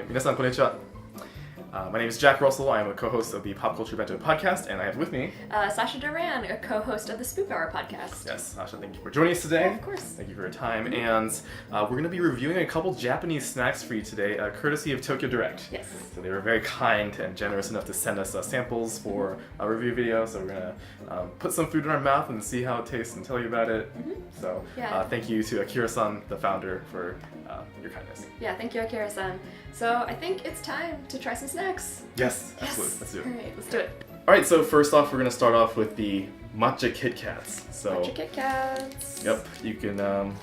皆さんこんにちは。My name is Jack Russell. I am a co-host of the Pop Culture Bento podcast, and I have with me Sasha Duran, a co-host of the Spoop Hour podcast. Yes, Sasha, thank you for joining us today. Yeah, of course. Thank you for your time. And we're going to be reviewing a couple Japanese snacks for you today, courtesy of Tokyo Direct. Yes. So they were very kind and generous enough to send us samples for a review video. So we're going to put some food in our mouth and see how it tastes and tell you about it. So thank you to Akira-san, the founder, for your kindness. Yeah, thank you, Akira-san. So I think it's time to try some snacks. Yes, absolutely. Let's do it. All right, let's do it. All right, so first off, we're going to start off with the Matcha Kit Kats. So, Matcha Kit Kats. Yep, you can...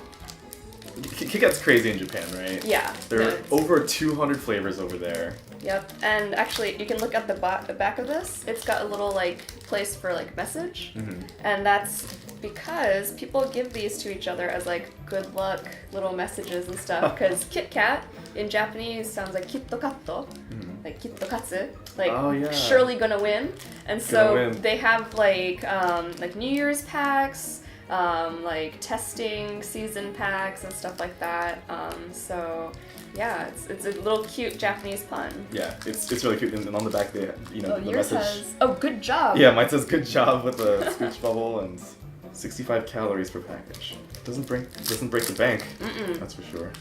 Kit Kat's crazy in Japan, right? Yeah. There are over 200 flavors over there. Yep, and actually, you can look at the back of this. It's got a little, place for, message. And that's because people give these to each other as, good luck little messages and stuff. Because Kit Kat, in Japanese, sounds like kitto-katto. Like kitto-katsu. Surely gonna win. And so they have, New Year's packs, testing season packs and stuff like that. Yeah, it's a little cute Japanese pun. Yeah, it's really cute. And on the back, the yours message. Says, good job. Yeah, mine says good job with the scooch bubble and 65 calories per package. Doesn't break the bank. That's for sure.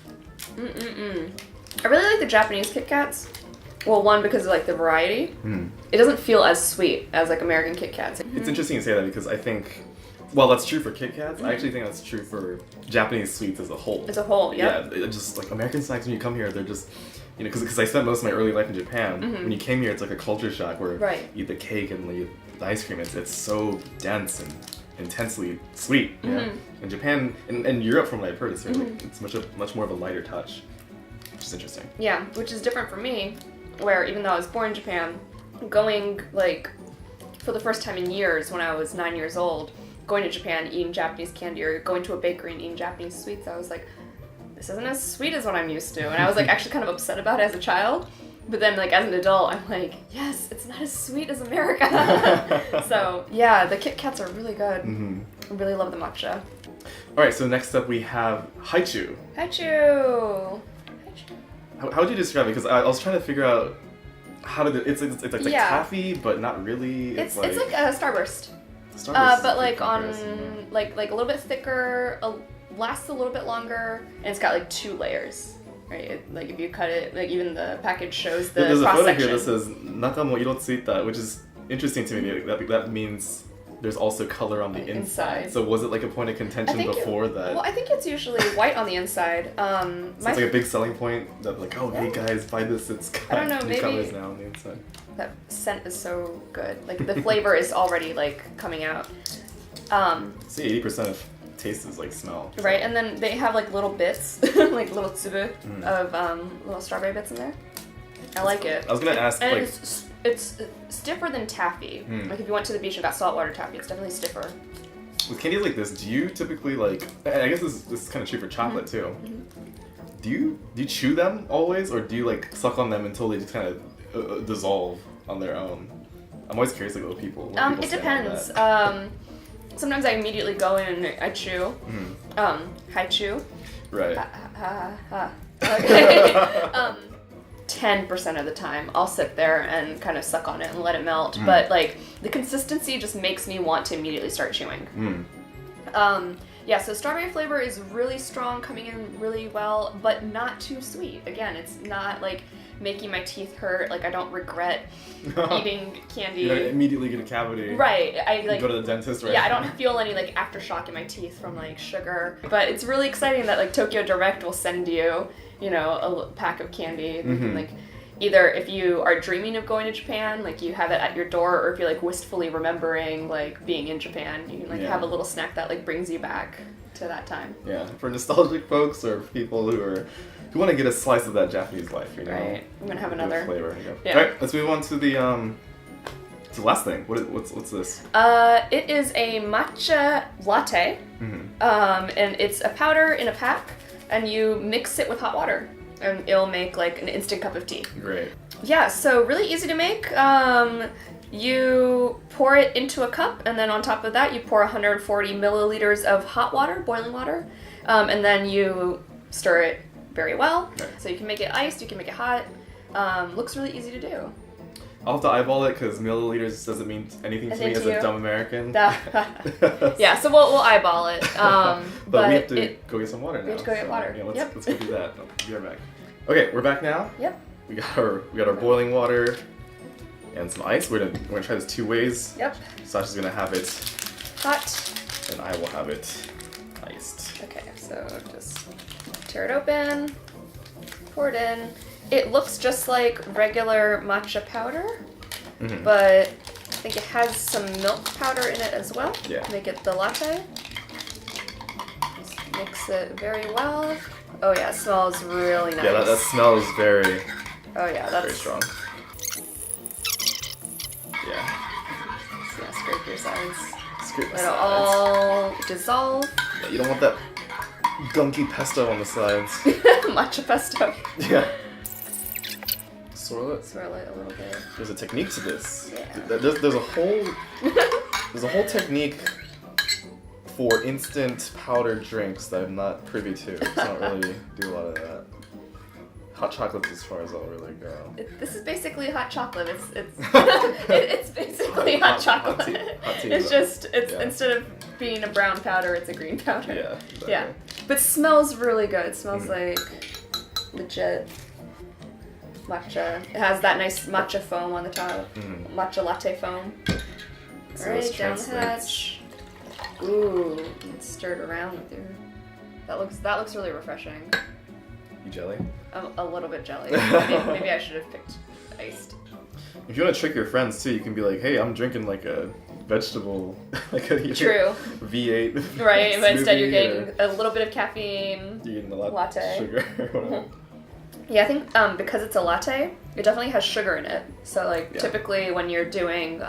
I really like the Japanese Kit Kats. Well, one, because of the variety. It doesn't feel as sweet as American Kit Kats. It's interesting to say that because I think, well, that's true for Kit Kats. I actually think that's true for Japanese sweets as a whole. As a whole, yeah. Yeah, just American snacks when you come here, they're just, because I spent most of my early life in Japan. When you came here, it's like a culture shock where you eat the cake and you eat the ice cream. It's so dense and intensely sweet. Yeah. In Japan and Europe, from what I've heard, it's much more of a lighter touch, which is interesting. Yeah, which is different for me, where even though I was born in Japan, going for the first time in years when I was 9 years old, going to Japan, eating Japanese candy, or going to a bakery and eating Japanese sweets, I was like, this isn't as sweet as what I'm used to. And I was actually kind of upset about it as a child. But then as an adult, I'm like, yes, it's not as sweet as America. So yeah, the Kit Kats are really good. I really love the matcha. All right, so next up we have Haichu. Haichu. How would you describe it? Because I was trying to figure out how to. It's like taffy, but not really. It's like a Starburst. Starburst but on a little bit thicker, lasts a little bit longer, and it's got 2 layers. Right, if you cut it, even the package shows the There's cross a photo section. here that says "naka mo iro tsuita," which is interesting to me. That means there's also color on the inside. So was it a point of contention before that? Well, I think it's usually white on the inside. So it's a big selling point that hey guys, buy this. It's got new colors now on the inside. That scent is so good. The flavor is already coming out. See, 80% of taste is smell. Right, and then they have little bits, little tsubu of little strawberry bits in there. I like it. I was gonna ask, and it's stiffer than taffy. If you went to the beach and got saltwater taffy, it's definitely stiffer. With candies like this, do you typically and I guess this is kind of true for chocolate too. Do you chew them always, or do you suck on them until they just kind of dissolve on their own? I'm always curious what people. It depends. Sometimes I immediately go in and I chew. Haichu. Right. Okay. 10% of the time, I'll sit there and kind of suck on it and let it melt. But the consistency just makes me want to immediately start chewing. Yeah, so strawberry flavor is really strong, coming in really well, but not too sweet. Again, it's not making my teeth hurt. I don't regret eating candy. You don't immediately get a cavity. Right. You go to the dentist, right? Yeah, I don't feel any aftershock in my teeth from sugar. But it's really exciting that Tokyo Direct will send you, a pack of candy. Either if you are dreaming of going to Japan, you have it at your door, or if you're wistfully remembering being in Japan, you can have a little snack that brings you back to that time. Yeah, for nostalgic folks or people who want to get a slice of that Japanese life, Right. I'm gonna have another flavor. Yeah. All right, let's move on to the last thing. What's this? It is a matcha latte, and it's a powder in a pack, and you mix it with hot water, and it'll make an instant cup of tea. Great. Yeah, so really easy to make. You pour it into a cup, and then on top of that, you pour 140 milliliters of hot water, boiling water, and then you stir it very well. Right. So you can make it iced, you can make it hot. Looks really easy to do. I'll have to eyeball it because milliliters doesn't mean anything to me as a dumb American. Yeah, so we'll eyeball it. But we have to go get some water now. We have to go get water. Yeah, let's go do that. I'll be right back. Okay, we're back now. Yep. We got our boiling water and some ice. We're gonna try this 2 ways. Yep. Sasha's gonna have it hot, and I will have it iced. Okay, so just tear it open, pour it in. It looks just like regular matcha powder, but I think it has some milk powder in it as well. Yeah. Make it the latte. Just mix it very well. Oh yeah, it smells really nice. Yeah, that smell is very. Oh yeah, that's very strong. Yeah. Yeah, scrape your sides. Scrape the Let it sides. all dissolve. Yeah, you don't want that gunky pesto on the sides. Matcha pesto. Yeah. Swirl it. Swirl it a little bit. There's a technique to this. Yeah. There's a whole technique for instant powdered drinks that I'm not privy to. So I don't really do a lot of that. Hot chocolate's as far as I'll really go. This is basically hot chocolate. It's basically hot chocolate. Hot tea It's just instead of being a brown powder, it's a green powder. Yeah. Exactly. Yeah. But smells really good. It smells like legit matcha. It has that nice matcha foam on the top. Matcha latte foam. So Alright, down the hatch. Ooh, you can stir it around with your. That looks really refreshing. You jelly? A little bit jelly. Maybe I should have picked iced. If you want to trick your friends too, you can be like, "Hey, I'm drinking like a vegetable, like a True. V8." Right, but instead you're getting a little bit of caffeine. You're getting a lot latte. of sugar or whatever. Yeah, I think because it's a latte, it definitely has sugar in it. So typically when you're doing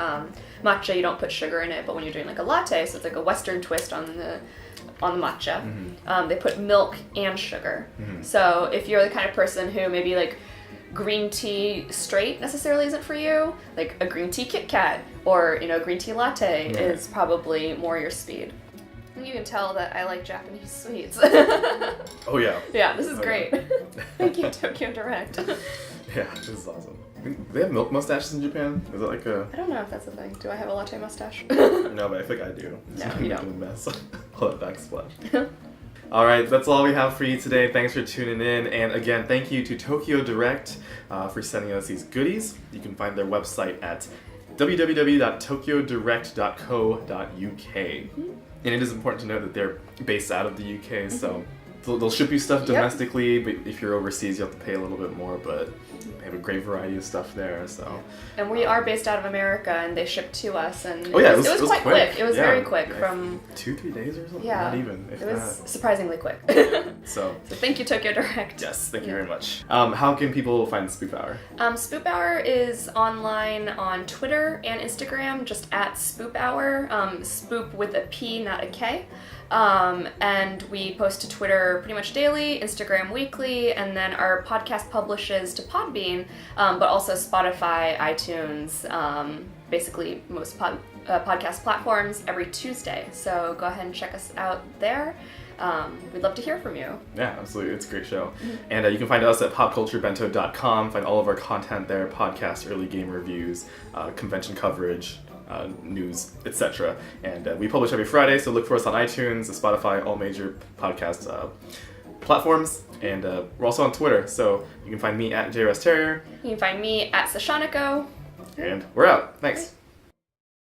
matcha, you don't put sugar in it, but when you're doing like a latte, so it's like a Western twist on the matcha, they put milk and sugar. So if you're the kind of person who maybe like green tea straight necessarily isn't for you, like a green tea Kit Kat or green tea latte is probably more your speed. You can tell that I like Japanese sweets. Oh yeah. Yeah, this is great. Thank you, Tokyo Direct. Yeah, this is awesome. Do they have milk mustaches in Japan? Is it like a... I don't know if that's a thing. Do I have a latte mustache? No, but I think I do. No, you don't. A mess. All that backsplash. Alright, that's all we have for you today. Thanks for tuning in. And again, thank you to Tokyo Direct for sending us these goodies. You can find their website at www.tokyodirectco.uk. And it is important to note that they're based out of the UK, so they'll ship you stuff domestically, but if you're overseas, you have to pay a little bit more, but they have a great variety of stuff there, so. And we are based out of America, and they shipped to us, and it was quite quick. It was very quick. From 2-3 days or something? Yeah. Not even. It was surprisingly quick. So thank you, Tokyo Direct. Yes, thank you very much. How can people find Spoop Hour? Spoop Hour is online on Twitter and Instagram, just at Spoop Hour. Spoop with a P, not a K. And we post to Twitter pretty much daily, Instagram weekly, and then our podcast publishes to Podbean, but also Spotify, iTunes, basically most podcast platforms every Tuesday. So go ahead and check us out there. We'd love to hear from you. Yeah, absolutely. It's a great show. And you can find us at popculturebento.com, find all of our content there, podcasts, early game reviews, convention coverage, news, etc. And we publish every Friday, so look for us on iTunes, Spotify, all major podcast platforms. And we're also on Twitter, so you can find me at JRSTerrier. You can find me at Sashaniko. And we're out. Thanks.